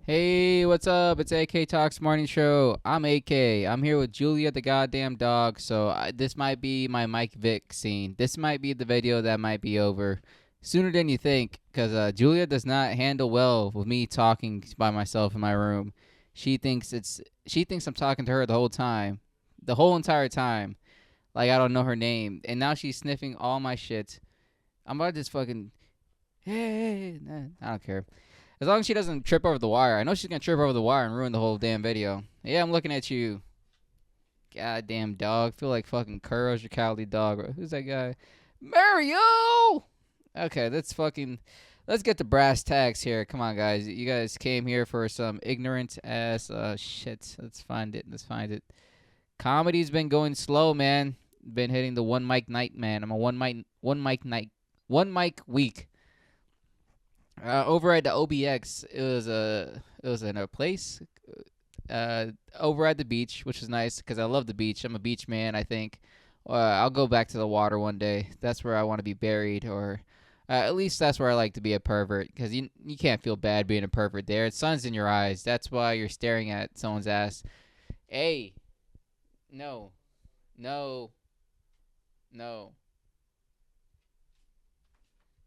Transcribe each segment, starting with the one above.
Hey, what's up? It's AK Talks Morning Show. I'm AK. I'm here with Julia the goddamn dog. This might be my Mike Vick scene. This might be the video that might be over sooner than you think, because Julia does not handle well with me talking by myself in my room. She thinks I'm talking to her the whole time, the whole entire time, like I don't know her name, and now she's sniffing all my shit. I'm about to just fucking hey, nah, I don't care. As long as she doesn't trip over the wire. I know she's gonna trip over the wire and ruin the whole damn video. Yeah, I'm looking at you. Goddamn dog. Feel like fucking Courage your cowardly dog. Who's that guy? Mario! Okay, let's get to brass tacks here. Come on, guys. You guys came here for some ignorant ass shit. Let's find it. Comedy's been going slow, man. Been hitting the one mic night, man. I'm a one mic week. Over at the OBX, it was in a place over at the beach, which is nice because I love the beach. I'm a beach man. I think I'll go back to the water one day. That's where I want to be buried, or at least that's where I like to be a pervert. Because you can't feel bad being a pervert there. It's sun's in your eyes. That's why you're staring at someone's ass. Hey, no, no, no.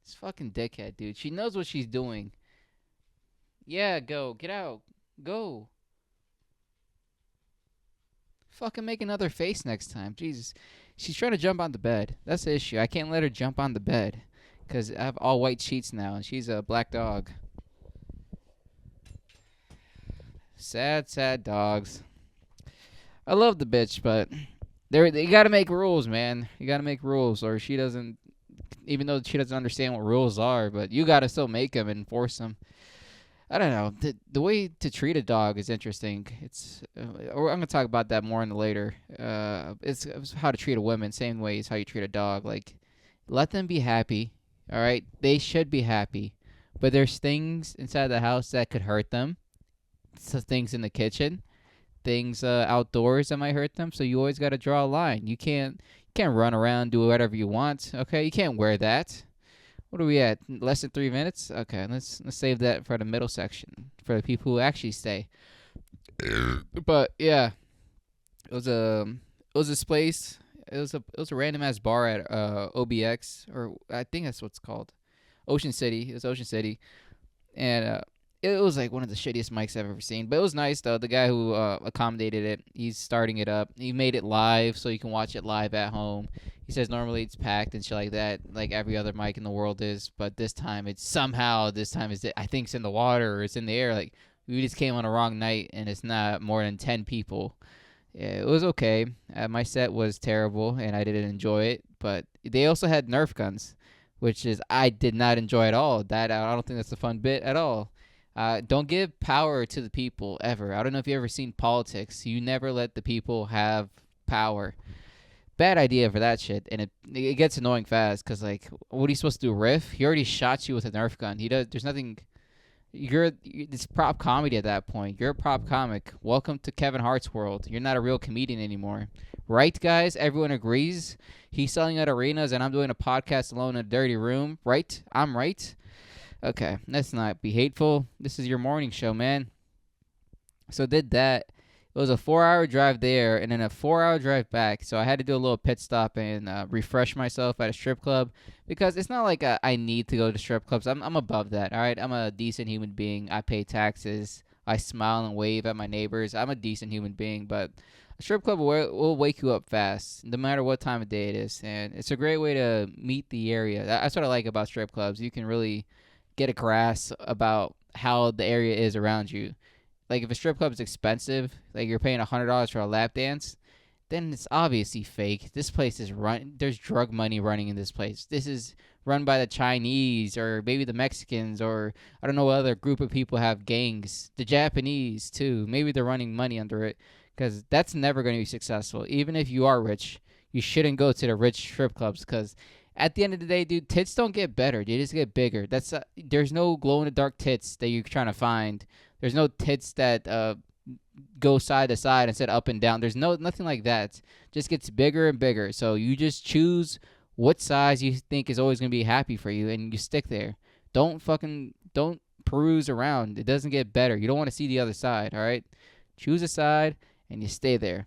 This fucking dickhead, dude. She knows what she's doing. Yeah, go. Get out. Go. Fucking make another face next time. Jesus. She's trying to jump on the bed. That's the issue. I can't let her jump on the bed. Because I have all white sheets now, and she's a black dog. Sad, sad dogs. I love the bitch, but you gotta make rules, man. You gotta make rules, or she doesn't. Even though she doesn't understand what rules are, but you gotta still make them and enforce them. I don't know. The way to treat a dog is interesting. I'm gonna talk about that more in the later. It's how to treat a woman. Same way as how you treat a dog. Like, let them be happy. All right, they should be happy, but there's things inside the house that could hurt them. So things in the kitchen, things outdoors that might hurt them. So you always gotta draw a line. You can't run around, do whatever you want. Okay, you can't wear that. What are we at? Less than 3 minutes? Okay, let's save that for the middle section for the people who actually stay. But yeah, it was this place. It was a random ass bar at OBX, or I think that's what it's called, Ocean City. It was Ocean City, and it was like one of the shittiest mics I've ever seen. But it was nice though. The guy who accommodated it, he's starting it up. He made it live so you can watch it live at home. He says normally it's packed and shit like that, like every other mic in the world is. But this time I think it's in the water or it's in the air. Like we just came on a wrong night and it's not more than 10 people. Yeah, it was okay. My set was terrible and I didn't enjoy it. But they also had Nerf guns, which is I did not enjoy at all. That I don't think that's a fun bit at all. Don't give power to the people ever. I don't know if you ever seen politics. You never let the people have power. Bad idea for that shit, and it gets annoying fast. Cause like, what are you supposed to do? Riff? He already shot you with a Nerf gun. He does. There's nothing. It's prop comedy at that point. You're a prop comic. Welcome to Kevin Hart's world. You're not a real comedian anymore, right, guys? Everyone agrees. He's selling out arenas, and I'm doing a podcast alone in a dirty room. Right? I'm right. Okay, let's not be hateful. This is your morning show, man. So did that. It was a 4-hour drive there and then a 4-hour drive back. So I had to do a little pit stop and refresh myself at a strip club because it's not like I need to go to strip clubs. I'm above that. All right, I'm a decent human being. I pay taxes. I smile and wave at my neighbors. I'm a decent human being, but a strip club will wake you up fast, no matter what time of day it is, and it's a great way to meet the area. That's what I like about strip clubs. You can really get a grasp about how the area is around you. Like if a strip club is expensive, like you're paying $100 for a lap dance, then it's obviously fake. This place is run. There's drug money running in this place. This is run by the Chinese or maybe the Mexicans or I don't know what other group of people have gangs. The Japanese too. Maybe they're running money under it because that's never going to be successful. Even if you are rich, you shouldn't go to the rich strip clubs because at the end of the day, dude, tits don't get better. They just get bigger. There's no glow in the dark tits that you're trying to find. There's no tits that go side to side instead of up and down. There's nothing like that. Just gets bigger and bigger. So you just choose what size you think is always gonna be happy for you, and you stick there. Don't peruse around. It doesn't get better. You don't want to see the other side. All right, choose a side and you stay there.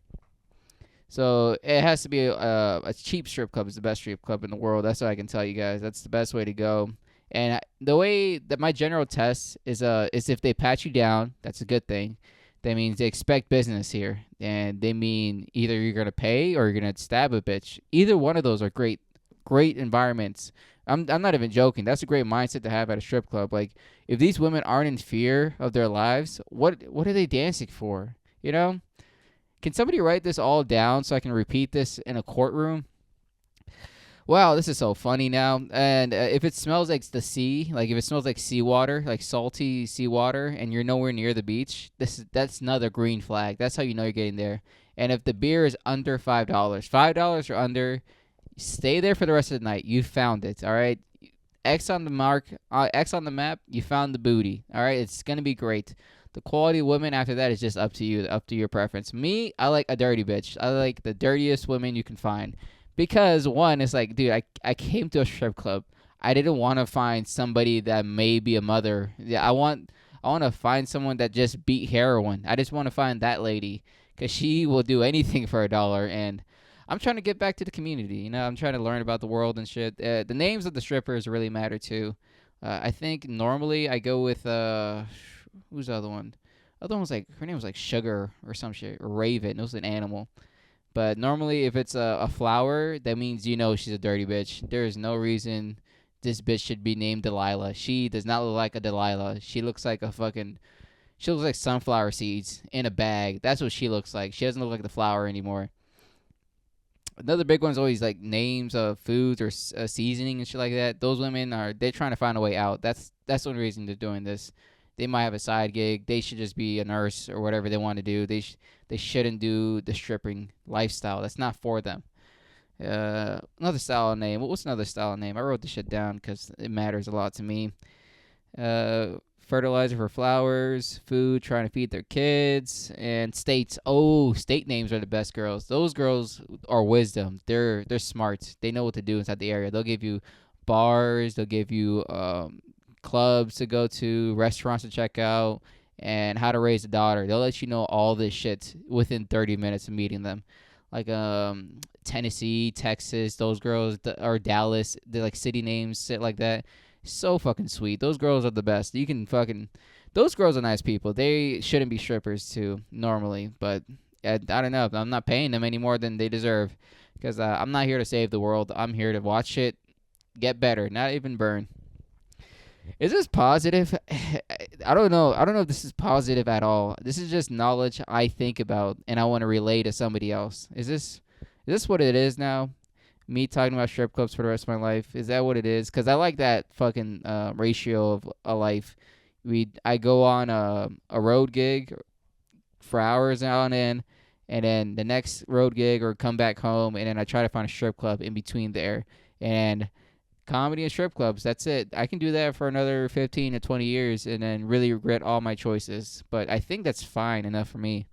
So it has to be a cheap strip club is the best strip club in the world. That's what I can tell you guys. That's the best way to go. And the way that my general test is if they pat you down, that's a good thing. That means they expect business here, and they mean either you're gonna pay or you're gonna stab a bitch. Either one of those are great environments. I'm not even joking. That's a great mindset to have at a strip club. Like if these women aren't in fear of their lives, what are they dancing for? You know? Can somebody write this all down so I can repeat this in a courtroom? Wow, this is so funny now. And if it smells like the sea, like if it smells like seawater, like salty seawater, and you're nowhere near the beach, that's another green flag. That's how you know you're getting there. And if the beer is under $5 or under, stay there for the rest of the night. You found it. All right. X on the mark, X on the map. You found the booty. All right. It's gonna be great. The quality of women after that is just up to you, up to your preference. Me, I like a dirty bitch. I like the dirtiest women you can find. Because one, it's like, dude, I came to a strip club. I didn't want to find somebody that may be a mother. Yeah, I want to find someone that just beat heroin. I just want to find that lady because she will do anything for $1. And I'm trying to get back to the community. You know, I'm trying to learn about the world and shit. The names of the strippers really matter too. I think normally I go with who's the other one? The other one was like her name was like Sugar or some shit or Raven. It was an animal. But normally, if it's a flower, that means you know she's a dirty bitch. There is no reason this bitch should be named Delilah. She does not look like a Delilah. She looks like she looks like sunflower seeds in a bag. That's what she looks like. She doesn't look like the flower anymore. Another big one is always like names of foods or seasoning and shit like that. Those women they're trying to find a way out. That's the only reason they're doing this. They might have a side gig. They should just be a nurse or whatever they want to do. They shouldn't do the stripping lifestyle. That's not for them. Another style name. What's another style name? I wrote this shit down because it matters a lot to me. Fertilizer for flowers, food, trying to feed their kids, and states. Oh, state names are the best girls. Those girls are wisdom. They're smart. They know what to do inside the area. They'll give you bars. They'll give you clubs to go to, restaurants to check out, and how to raise a daughter. They'll let you know all this shit within 30 minutes of meeting them. Like Tennessee, Texas, those girls, or Dallas, they're like city names, shit like that. So fucking sweet. Those girls are the best. Those girls are nice people. They shouldn't be strippers too, normally, but I don't know. I'm not paying them any more than they deserve because I'm not here to save the world. I'm here to watch it get better, not even burn. Is this positive? I don't know. I don't know if this is positive at all. This is just knowledge I think about and I want to relay to somebody else. Is this what it is now? Me talking about strip clubs for the rest of my life? Is that what it is? Because I like that fucking ratio of a life. I go on a road gig for hours on end, and then the next road gig or come back home, and then I try to find a strip club in between there. And comedy and strip clubs, that's it. I can do that for another 15 to 20 years and then really regret all my choices. But I think that's fine enough for me.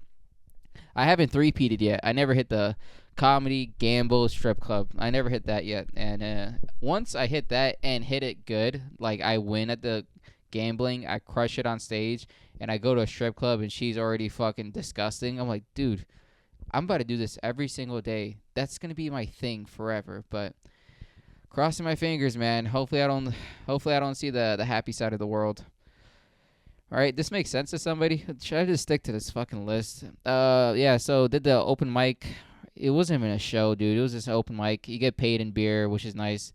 I haven't three-peated yet. I never hit the comedy, gamble, strip club. I never hit that yet. And once I hit that and hit it good, like I win at the gambling, I crush it on stage, and I go to a strip club and she's already fucking disgusting. I'm like, dude, I'm about to do this every single day. That's going to be my thing forever. But crossing my fingers, man. Hopefully I don't see the happy side of the world. All right, this makes sense to somebody. Should I just stick to this fucking list? Yeah, so did the open mic. It wasn't even a show, dude. It was just an open mic. You get paid in beer, which is nice.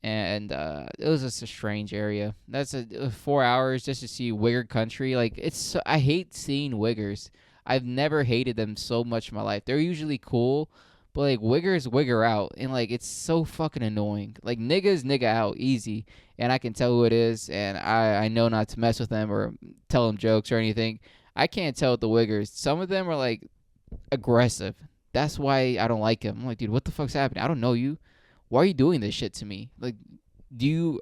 And it was just a strange area. That's 4 hours just to see Wigger country. Like I hate seeing Wiggers. I've never hated them so much in my life. They're usually cool, but like Wiggers wigger out, and like it's so fucking annoying. Like niggas nigga out easy, and I can tell who it is, and I know not to mess with them or tell them jokes or anything. I can't tell with the Wiggers. Some of them are like aggressive. That's why I don't like them. I'm like, dude, what the fuck's happening? I don't know you. Why are you doing this shit to me? Like,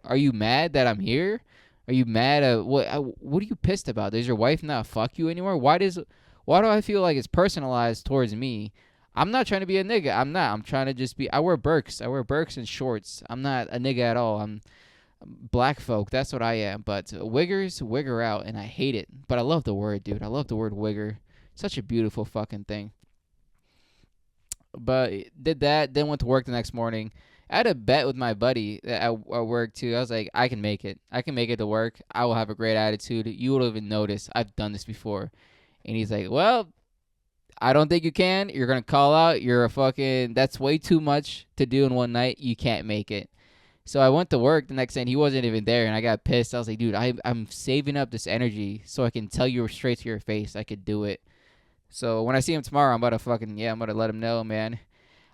are you mad that I'm here? Are you mad at what are you pissed about? Does your wife not fuck you anymore? Why do I feel like it's personalized towards me? I'm not trying to be a nigga. I'm not. I'm trying to just be. I wear Birks and shorts. I'm not a nigga at all. Black folk, that's what I am. But wiggers, wigger out, and I hate it. But I love the word, dude. I love the word wigger. Such a beautiful fucking thing. But did that, then went to work the next morning. I had a bet with my buddy at work too. I was like, I can make it. I can make it to work. I will have a great attitude. You will even notice I've done this before. And he's like, well, I don't think you can. You're gonna call out. You're a fucking. That's way too much to do in one night. You can't make it. So I went to work the next day and he wasn't even there, and I got pissed. I was like, dude, I'm saving up this energy so I can tell you straight to your face I could do it. So when I see him tomorrow, I'm about to fucking I'm about to let him know, man.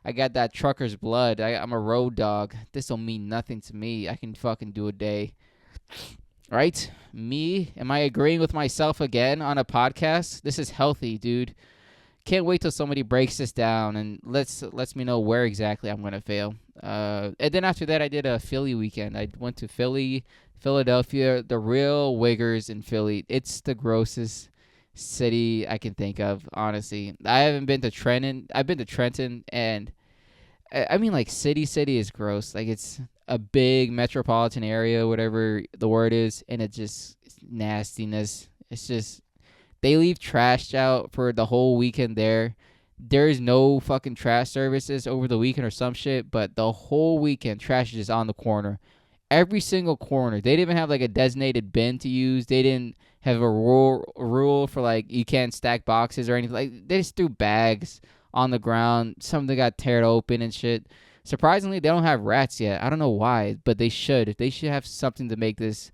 I got that trucker's blood. I'm a road dog. This don't mean nothing to me. I can fucking do a day. Right? Me? Am I agreeing with myself again on a podcast? This is healthy, dude. Can't wait till somebody breaks this down and lets me know where exactly I'm gonna fail. And then after that, I did a Philly weekend. I went to Philly, Philadelphia, the real wiggers in Philly. It's the grossest city I can think of, honestly. I haven't been to Trenton. I've been to Trenton, and I mean, like, city is gross. Like, it's a big metropolitan area, whatever the word is, and it's just nastiness. It's just they leave trash out for the whole weekend there. There's no fucking trash services over the weekend or some shit, but the whole weekend trash is just on the corner. Every single corner. They didn't even have like a designated bin to use. They didn't have a rule for like you can't stack boxes or anything. Like they just threw bags on the ground. Some of them got teared open and shit. Surprisingly, they don't have rats yet. I don't know why, but they should. They should have something to make this.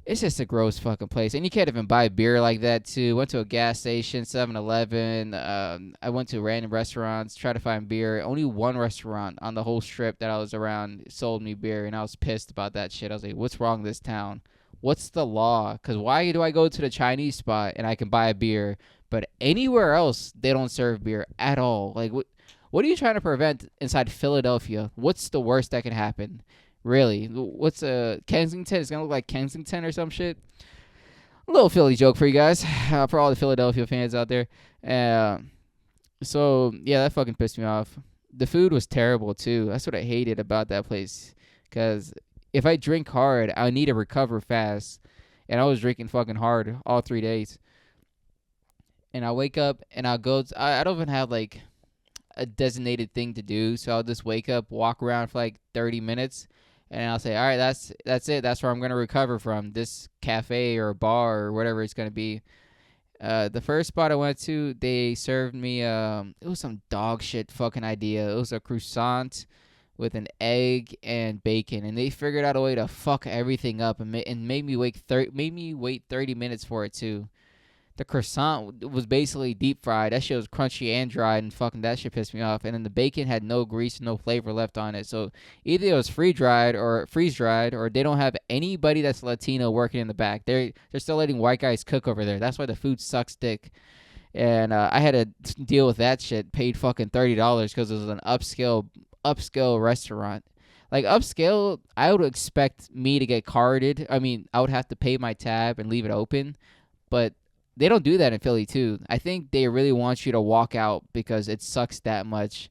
It's just a gross fucking place. And you can't even buy beer like that, too. Went to a gas station, 7-Eleven. I went to random restaurants, tried to find beer. Only one restaurant on the whole strip that I was around sold me beer, and I was pissed about that shit. I was like, what's wrong with this town? What's the law? Because why do I go to the Chinese spot and I can buy a beer, but anywhere else they don't serve beer at all? Like, what are you trying to prevent inside Philadelphia? What's the worst that can happen? Really? What's Kensington? It's gonna look like Kensington or some shit. A little Philly joke for you guys, for all the Philadelphia fans out there. So yeah, that fucking pissed me off. The food was terrible too. That's what I hated about that place. Cause if I drink hard, I need to recover fast, and I was drinking fucking hard all 3 days. And I wake up and I'll go. I don't even have like a designated thing to do, so I'll just wake up, walk around for like 30 minutes. And I'll say, all right, that's it. That's where I'm going to recover from, this cafe or bar or whatever it's going to be. The first spot I went to, they served me, it was some dog shit fucking idea. It was a croissant with an egg and bacon. And they figured out a way to fuck everything up and made me wait 30 minutes for it, too. The croissant was basically deep fried. That shit was crunchy and dry, and fucking that shit pissed me off. And then the bacon had no grease, no flavor left on it. So either it was freeze dried, or they don't have anybody that's Latino working in the back. They're still letting white guys cook over there. That's why the food sucks dick. And I had to deal with that shit. Paid fucking $30 because it was an upscale restaurant. Like upscale, I would expect me to get carded. I mean, I would have to pay my tab and leave it open, but they don't do that in Philly, too. I think they really want you to walk out because it sucks that much.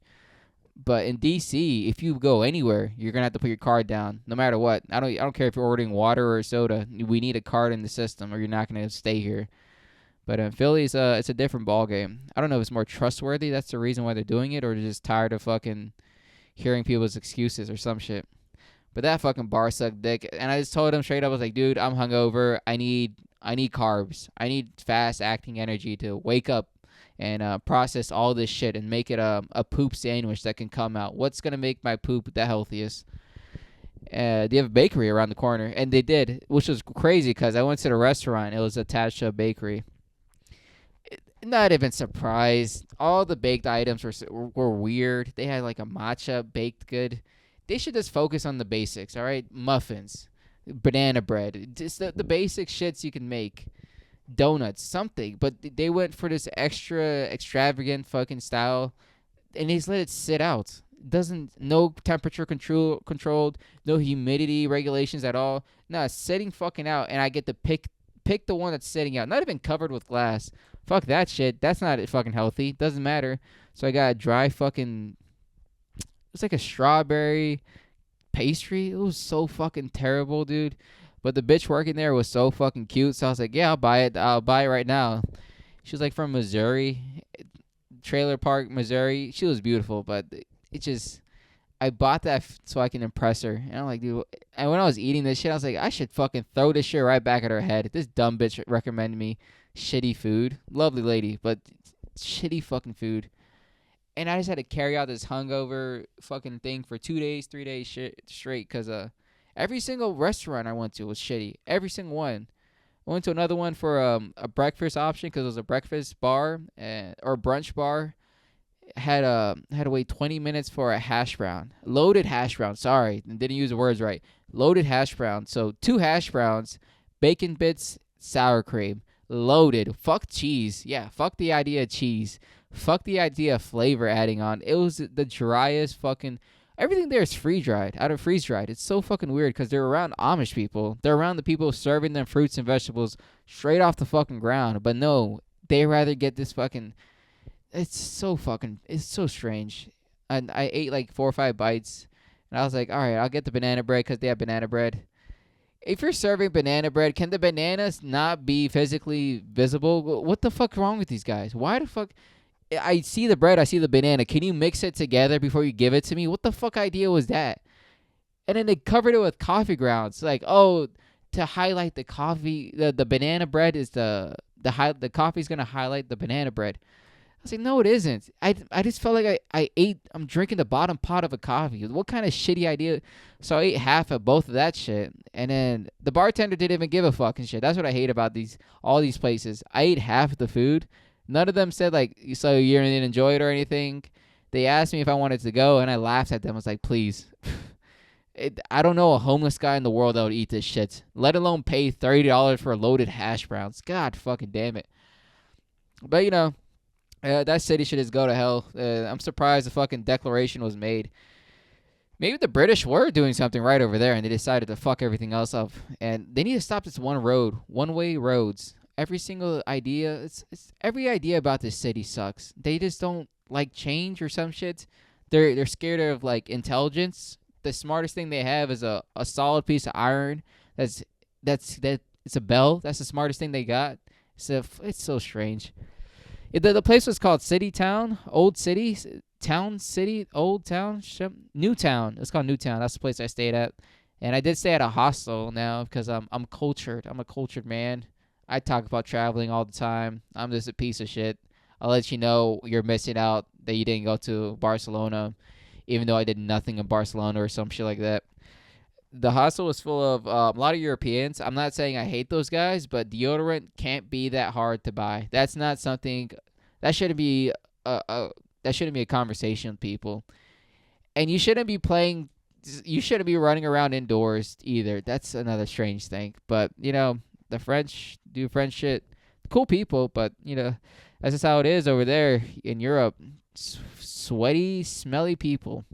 But in D.C., if you go anywhere, you're gonna have to put your card down, no matter what. I don't care if you're ordering water or soda. We need a card in the system, or you're not gonna stay here. But in Philly, it's a different ball game. I don't know if it's more trustworthy. That's the reason why they're doing it, or they're just tired of fucking hearing people's excuses or some shit. But that fucking bar sucked dick, and I just told him straight up, I was like, dude, I'm hungover. I need carbs. I need fast acting energy to wake up and process all this shit and make it a poop sandwich that can come out. What's going to make my poop the healthiest? They have a bakery around the corner, and they did, which was crazy because I went to the restaurant. It was attached to a bakery. Not even surprised. All the baked items were weird. They had like a matcha baked good. They should just focus on the basics, all right? Muffins, banana bread, just the basic shits you can make, donuts, something. But they went for this extra extravagant fucking style, and they just let it sit out. No temperature controlled, no humidity regulations at all. No, sitting fucking out, and I get to pick the one that's sitting out, not even covered with glass. Fuck that shit. That's not fucking healthy. Doesn't matter. So I got a dry fucking. It's like a strawberry pastry. It was so fucking terrible, dude. But the bitch working there was so fucking cute. So I was like, yeah, I'll buy it. I'll buy it right now. She was like from Missouri, Trailer Park, Missouri. She was beautiful, but it just I bought that so I can impress her. And I'm like, dude. And when I was eating this shit, I was like, I should fucking throw this shit right back at her head. This dumb bitch recommended me shitty food. Lovely lady, but shitty fucking food. And I just had to carry out this hungover fucking thing for 2 days, 3 days straight. Because every single restaurant I went to was shitty. Every single one. I went to another one for a breakfast option because it was a breakfast bar or brunch bar. Had to wait 20 minutes for a hash brown, loaded hash brown. Sorry, didn't use the words right. Loaded hash brown. So 2 hash browns, bacon bits, sour cream, loaded. Fuck cheese. Yeah, fuck the idea of cheese. Fuck the idea of flavor adding on. It was the driest fucking. Everything there is freeze dried, out of freeze dried. It's so fucking weird because they're around Amish people. They're around the people serving them fruits and vegetables straight off the fucking ground. But no, they rather get this fucking. It's so strange. And I ate like 4 or 5 bites, and I was like, all right, I'll get the banana bread because they have banana bread. If you're serving banana bread, can the bananas not be physically visible? What the fuck wrong with these guys? Why the fuck? I see the bread, I see the banana. Can you mix it together before you give it to me? What the fuck idea was that? And then they covered it with coffee grounds. Like, oh, to highlight the coffee, the banana bread is the coffee's gonna highlight the banana bread. I was like, no, it isn't. I just felt like I'm drinking the bottom pot of a coffee. What kind of shitty idea? So I ate half of both of that shit. And then the bartender didn't even give a fucking shit. That's what I hate about all these places. I ate half of the food. None of them said, like, so you didn't enjoy it or anything. They asked me if I wanted to go, and I laughed at them. I was like, please. I don't know a homeless guy in the world that would eat this shit, let alone pay $30 for loaded hash browns. God fucking damn it. But, that city should just go to hell. I'm surprised the fucking declaration was made. Maybe the British were doing something right over there, and they decided to fuck everything else up. And they need to stop this one-way roads. Every single idea, it's every idea about this city sucks. They just don't like change or some shit. They're scared of like intelligence. The smartest thing they have is a solid piece of iron. It's a bell. That's the smartest thing they got. So it's so strange. The place was called City Town, Old City, Town City, Old Town, New Town. It's called New Town. That's the place I stayed at, and I did stay at a hostel now because I'm cultured. I'm a cultured man. I talk about traveling all the time. I'm just a piece of shit. I'll let you know you're missing out that you didn't go to Barcelona, even though I did nothing in Barcelona or some shit like that. The hostel was full of a lot of Europeans. I'm not saying I hate those guys, but deodorant can't be that hard to buy. That's not something that shouldn't be a conversation with people. And you shouldn't be playing. You shouldn't be running around indoors either. That's another strange thing. But the French do French shit. Cool people, but that's just how it is over there in Europe. Sweaty, smelly people.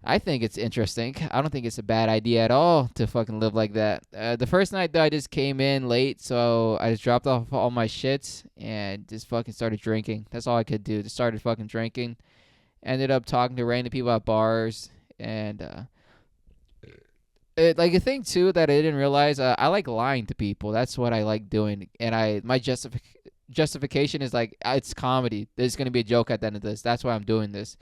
I think it's interesting. I don't think it's a bad idea at all to fucking live like that. The first night, though, I just came in late, so I just dropped off all my shit and just fucking started drinking. That's all I could do. Just started fucking drinking. Ended up talking to random people at bars. And like a thing, too, that I didn't realize, I like lying to people. That's what I like doing. And my justification is like, it's comedy. There's going to be a joke at the end of this. That's why I'm doing this.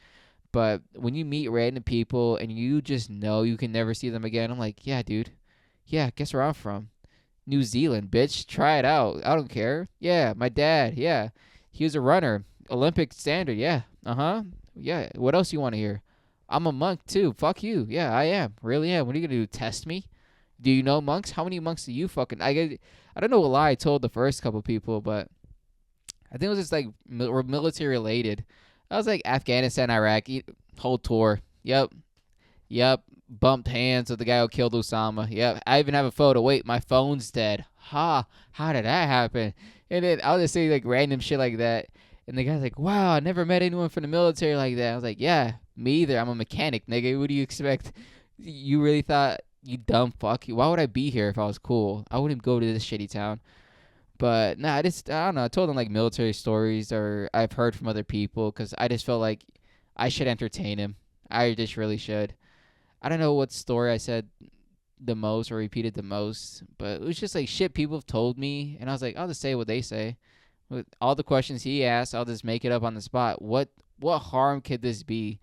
But when you meet random people and you just know you can never see them again, I'm like, yeah, dude. Yeah, guess where I'm from? New Zealand, bitch. Try it out. I don't care. Yeah, my dad. Yeah. He was a runner. Olympic standard. Yeah. Uh-huh. Yeah. What else you want to hear? I'm a monk, too. Fuck you. Yeah, I am. Really am. What are you going to do? Test me? Do you know monks? How many monks do you fucking... I don't know what lie I told the first couple people, but I think it was just like military related. I was like Afghanistan, Iraq, whole tour. Yep. Bumped hands with the guy who killed Osama. Yep. I even have a photo. Wait, my phone's dead. How did that happen? And then I'll just say like random shit like that. And the guy's like, wow, I never met anyone from the military like that. I was like, yeah, me either. I'm a mechanic, nigga. What do you expect? You really thought, you dumb fuck? Why would I be here if I was cool? I wouldn't go to this shitty town. But I don't know. I told them like military stories or I've heard from other people because I just felt like I should entertain him. I just really should. I don't know what story I said the most or repeated the most, but it was just like shit people have told me, and I was like, I'll just say what they say. With all the questions he asked, I'll just make it up on the spot. What harm could this be?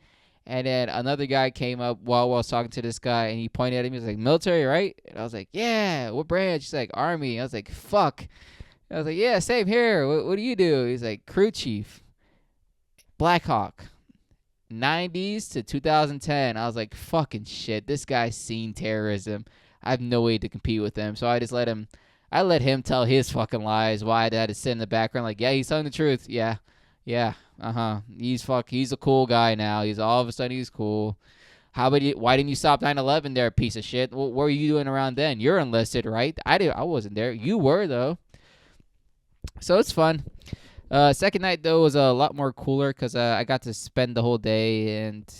And then another guy came up while I was talking to this guy, and he pointed at him. He was like, "Military, right?" And I was like, "Yeah." What branch? He's like, "Army." I was like, "Fuck." I was like, "Yeah, same here. What do you do?" He's like, "Crew chief, Black Hawk, 90s to 2010." I was like, "Fucking shit. This guy's seen terrorism. I have no way to compete with him." So I just let him. I let him tell his fucking lies. Why I had to sit in the background like, yeah, he's telling the truth. Yeah, yeah, He's a cool guy now. He's all of a sudden he's cool. How about you? Why didn't you stop 9/11 there, piece of shit? What were you doing around then? You're enlisted, right? I did. I wasn't there. You were though. So it's fun. Second night though was a lot more cooler because I got to spend the whole day and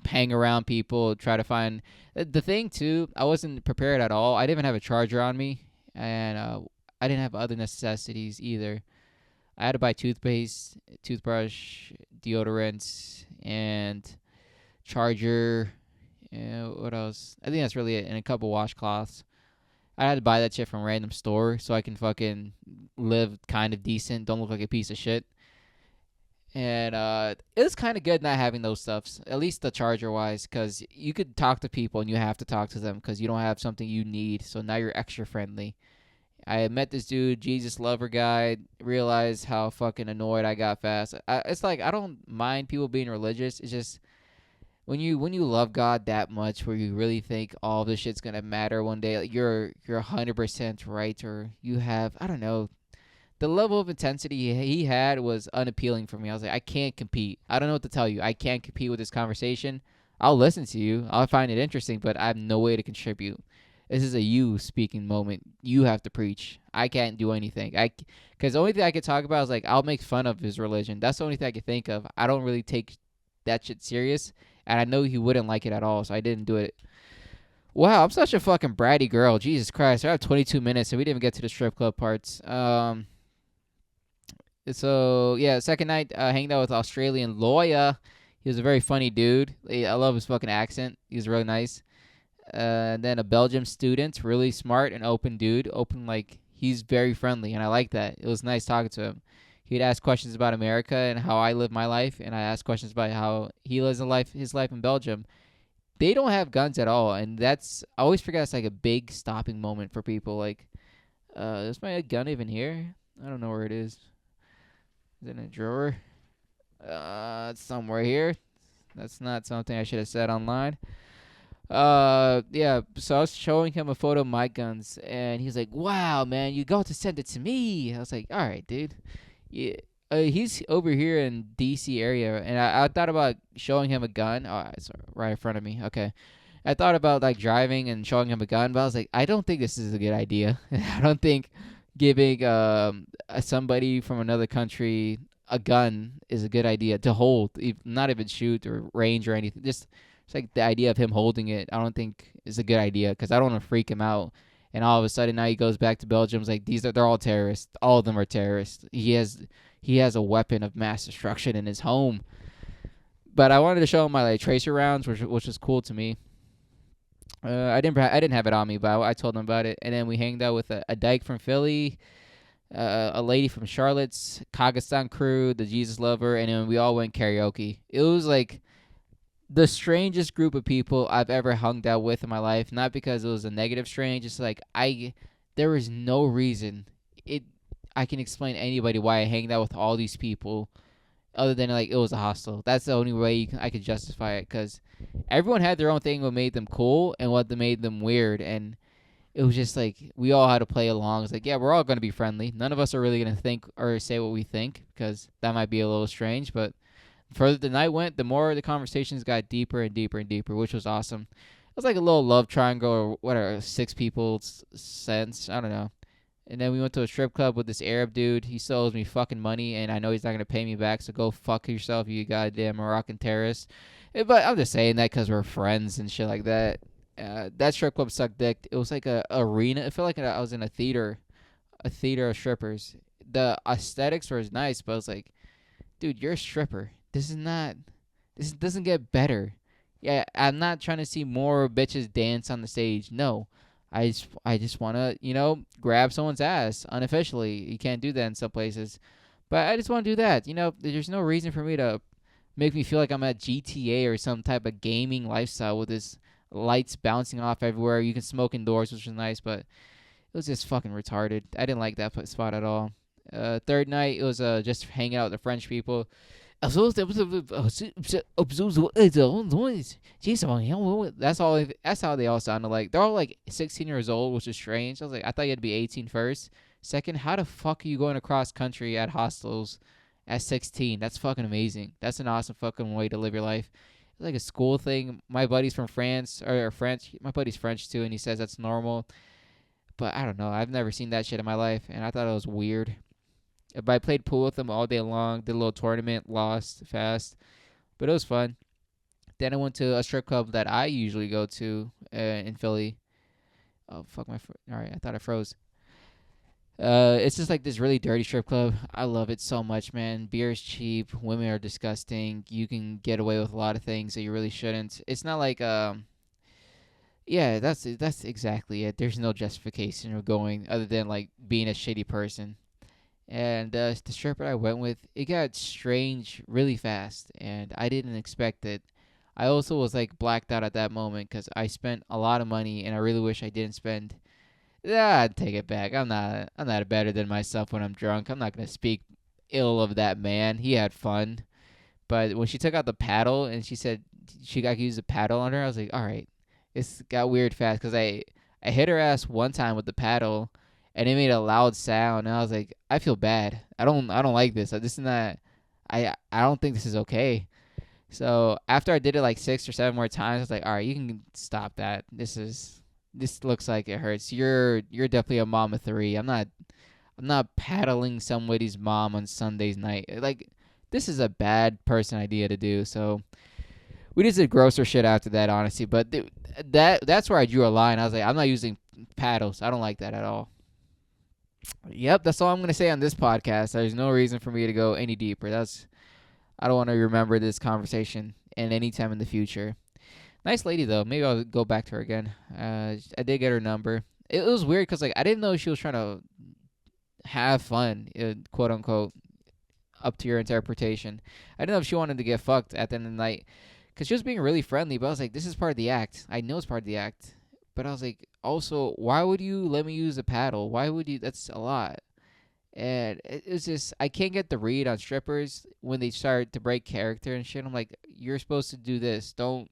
hang around people, try to find the thing too. I wasn't prepared at all. I didn't even have a charger on me, and I didn't have other necessities either. I had to buy toothpaste, toothbrush, deodorant, and charger. What else? I think that's really it, and a couple washcloths. I had to buy that shit from a random store so I can fucking live kind of decent, don't look like a piece of shit. And it was kind of good not having those stuffs, at least the charger wise, because you could talk to people and you have to talk to them because you don't have something you need. So now you're extra friendly. I met this dude, Jesus lover guy, realized how fucking annoyed I got fast. It's like I don't mind people being religious. It's just when you love God that much, where you really think all this shit's gonna matter one day, like you're 100% right, or you have I don't know. The level of intensity he had was unappealing for me. I was like, I can't compete. I don't know what to tell you. I can't compete with this conversation. I'll listen to you. I'll find it interesting, but I have no way to contribute. This is a you speaking moment. You have to preach. I can't do anything. Because the only thing I could talk about is like I'll make fun of his religion. That's the only thing I could think of. I don't really take that shit serious, and I know he wouldn't like it at all, so I didn't do it. Wow, I'm such a fucking bratty girl. Jesus Christ, I have 22 minutes, and we didn't even get to the strip club parts. So yeah, second night hanging out with Australian lawyer. He was a very funny dude. I love his fucking accent. He was really nice. And then a Belgium student, really smart and open dude. Open like he's very friendly, and I like that. It was nice talking to him. He'd ask questions about America and how I live my life, and I asked questions about how he lives his life in Belgium. They don't have guns at all, and that's I always forget it's like a big stopping moment for people. Like, is my gun even here? I don't know where it is. Is it in a drawer? It's somewhere here. That's not something I should have said online. Yeah. So I was showing him a photo of my guns, and he's like, "Wow, man, you got to send it to me." I was like, "All right, dude." Yeah. He's over here in DC area, and I thought about showing him a gun. Oh, it's right in front of me. Okay. I thought about like driving and showing him a gun, but I was like, I don't think this is a good idea. I don't think giving somebody from another country a gun is a good idea to hold, not even shoot or range or anything. Just it's like the idea of him holding it, I don't think is a good idea because I don't want to freak him out. And all of a sudden now he goes back to Belgium. It's like they're all terrorists. All of them are terrorists. He has a weapon of mass destruction in his home. But I wanted to show him my like tracer rounds, which was cool to me. I didn't have it on me, but I told him about it, and then we hanged out with a dyke from Philly, a lady from Charlotte's Kazakhstan crew, the Jesus lover, and then we all went karaoke. It was like the strangest group of people I've ever hung out with in my life. Not because it was a negative strange, just like there was no reason it. I can explain to anybody why I hanged out with all these people other than like it was a hostel. That's the only way I could justify it because everyone had their own thing what made them cool and what made them weird, and it was just like we all had to play along. It's like yeah, we're all gonna be friendly. None of us are really gonna think or say what we think because that might be a little strange. But the further the night went, the more the conversations got deeper and deeper and deeper, which was awesome. It was like a little love triangle or whatever, six people's sense. I don't know. And then we went to a strip club with this Arab dude. He still owes me fucking money, and I know he's not going to pay me back, so go fuck yourself, you goddamn Moroccan terrorist. But I'm just saying that because we're friends and shit like that. That strip club sucked dick. It was like a arena. It felt like I was in a theater of strippers. The aesthetics were nice, but I was like, dude, you're a stripper. This doesn't get better. Yeah, I'm not trying to see more bitches dance on the stage. No. I just want to, grab someone's ass unofficially. You can't do that in some places. But I just want to do that. There's no reason for me to make me feel like I'm at GTA or some type of gaming lifestyle with this lights bouncing off everywhere. You can smoke indoors, which was nice, but it was just fucking retarded. I didn't like that spot at all. Third night, it was just hanging out with the French people. That's all. That's how they all sounded like. They're all like 16 years old, which is strange. I was like, I thought you had to be 18 first. Second, how the fuck are you going across country at hostels at 16? That's fucking amazing. That's an awesome fucking way to live your life. It's like a school thing. My buddy's from France or French. My buddy's French too, and he says that's normal. But I don't know. I've never seen that shit in my life, and I thought it was weird. But I played pool with him all day long. Did a little tournament, lost fast, but it was fun. Then I went to a strip club that I usually go to in Philly. Oh fuck all right, I thought I froze. It's just like this really dirty strip club. I love it so much, man. Beer is cheap. Women are disgusting. You can get away with a lot of things that you really shouldn't. It's not like yeah, that's exactly it. There's no justification of going other than like being a shitty person. And the stripper I went with, it got strange really fast, and I didn't expect it. I also was like blacked out at that moment because I spent a lot of money, and I really wish I didn't spend. Yeah, I'd take it back. I'm not better than myself when I'm drunk. I'm not gonna speak ill of that man. He had fun, but when she took out the paddle and she said she got to use the paddle on her, I was like, all right, this got weird fast because I hit her ass one time with the paddle, and it made a loud sound, and I was like, I feel bad. I don't like this. This is not. I don't think this is okay. So after I did it like 6 or 7 more times, I was like, all right, you can stop that. This looks like it hurts. You're definitely a mom of three. I'm not paddling somebody's mom on Sunday's night. Like, this is a bad person idea to do. So we just did grosser shit after that, honestly. But that's where I drew a line. I was like, I'm not using paddles. I don't like that at all. Yep, that's all I'm gonna say on this podcast. There's no reason for me to go any deeper. I don't want to remember this conversation in any time in the future. Nice lady though. Maybe I'll go back to her again. I did get her number. It was weird because like I didn't know she was trying to have fun, quote unquote, up to your interpretation. I didn't know if she wanted to get fucked at the end of the night because she was being really friendly. But I was like, this is part of the act. I know it's part of the act. But I was like, also, why would you let me use a paddle? Why would you? That's a lot. And it's just I can't get the read on strippers when they start to break character and shit. I'm like, you're supposed to do this. Don't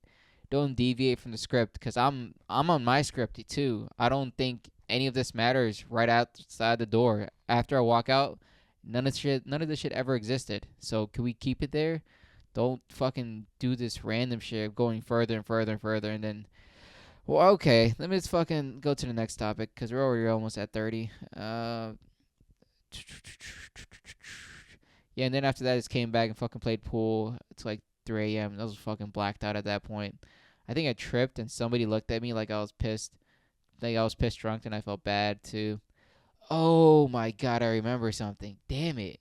deviate from the script because I'm on my script too. I don't think any of this matters right outside the door. After I walk out, none of this shit ever existed. So can we keep it there? Don't fucking do this random shit going further and further and further and then. Well, okay. Let me just fucking go to the next topic because we're already almost at 30. Yeah, and then after that, I just came back and fucking played pool. It's like 3 a.m. I was fucking blacked out at that point. I think I tripped and somebody looked at me like I was pissed. Like I was pissed drunk and I felt bad too. Oh my god, I remember something. Damn it.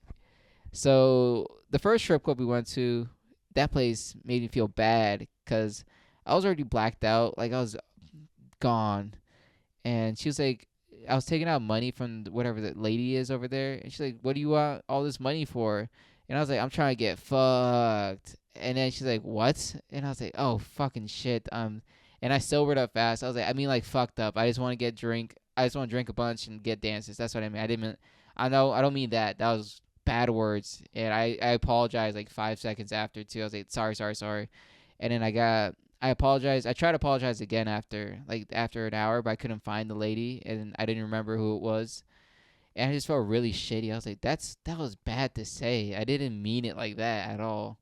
So the first strip club we went to, that place made me feel bad because I was already blacked out. Like I was gone. And she was like, I was taking out money from whatever the lady is over there. And she's like, what do you want all this money for? And I was like, I'm trying to get fucked. And then she's like, what? And I was like, oh, fucking shit. And I sobered up fast. I was like, I mean, like, fucked up. I just want to get drink. I just want to drink a bunch and get dances. That's what I mean. I didn't mean, I know, I don't mean that. That was bad words. And I apologized like 5 seconds after, too. I was like, sorry, sorry, sorry. And then I apologized. I tried to apologize again after an hour, but I couldn't find the lady, and I didn't remember who it was. And I just felt really shitty. I was like, that was bad to say. I didn't mean it like that at all.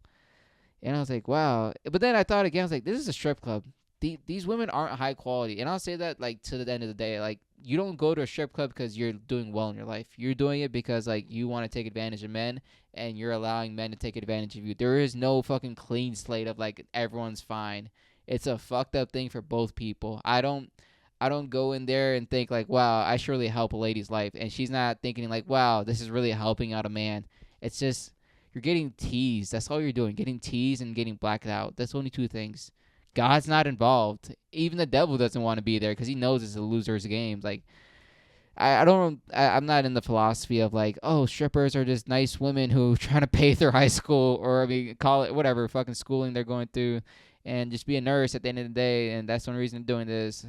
And I was like, wow. But then I thought again, I was like, this is a strip club. These women aren't high quality. And I'll say that like to the end of the day, like you don't go to a strip club because you're doing well in your life. You're doing it because like you want to take advantage of men and you're allowing men to take advantage of you. There is no fucking clean slate of like everyone's fine. It's a fucked up thing for both people. I don't go in there and think like, wow, I surely help a lady's life, and she's not thinking like, wow, this is really helping out a man. It's just you're getting teased. That's all you're doing, getting teased and getting blacked out. That's only two things. God's not involved. Even the devil doesn't want to be there because he knows it's a loser's game. Like I don't I'm not in the philosophy of like, oh, strippers are just nice women who trying to pay their high school, or I mean call it whatever fucking schooling they're going through, and just be a nurse at the end of the day, and that's the only reason they're doing this.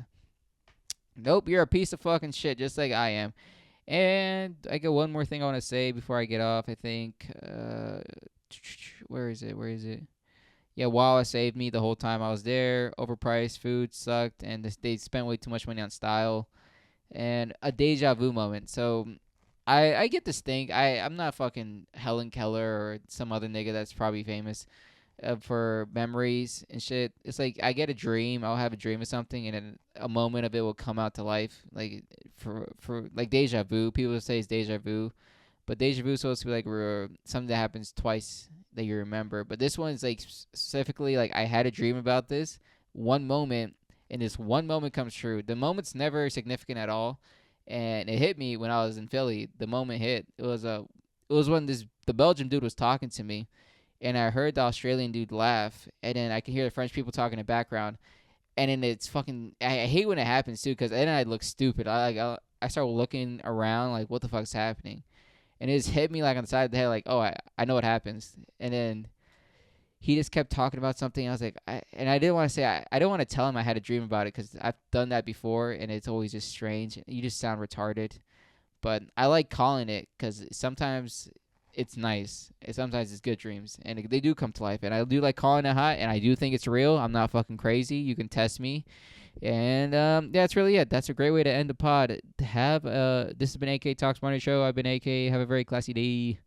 Nope, you're a piece of fucking shit, just like I am. And I got one more thing I want to say before I get off. I think, where is it? Where is it? Yeah, Wawa saved me the whole time I was there. Overpriced food sucked, and they spent way too much money on style. And a deja vu moment. So I get this thing. I'm not fucking Helen Keller or some other nigga that's probably famous for memories and shit. It's like I get a dream. I'll have a dream of something, and then a moment of it will come out to life. Like for like deja vu. People say it's deja vu, but deja vu is supposed to be like something that happens twice that you remember. But this one's like specifically like I had a dream about this one moment, and this one moment comes true. The moment's never significant at all, and it hit me when I was in Philly. The moment hit. It was when the Belgian dude was talking to me, and I heard the Australian dude laugh, and then I could hear the French people talking in the background, and then it's fucking. I hate when it happens too, because then I look stupid. I start looking around like, what the fuck's happening, and it just hit me like on the side of the head, like, oh, I know what happens, and then he just kept talking about something. I was like, and I didn't want to say, I don't want to tell him I had a dream about it because I've done that before, and it's always just strange. You just sound retarded. But I like calling it because sometimes it's nice. And sometimes it's good dreams, and they do come to life. And I do like calling it hot, and I do think it's real. I'm not fucking crazy. You can test me. And yeah, that's really it. That's a great way to end the pod. This has been AK Talks Morning Show. I've been AK. Have a very classy day.